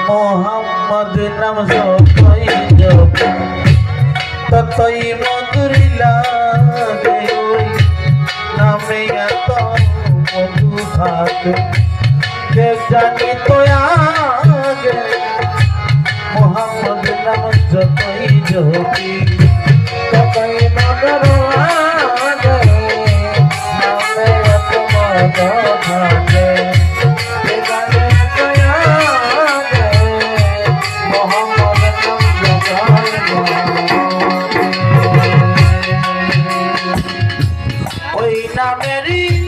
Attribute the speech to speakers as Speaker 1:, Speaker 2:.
Speaker 1: मोहम्मद नाम जपई जपई ततई मधुर लागे नामे एत मधु থাকে কে জানি তো আগে मोहम्मद नाम जपई जपई ततई मधुर लागे नामे एत मधु থাকে ওই নামেরই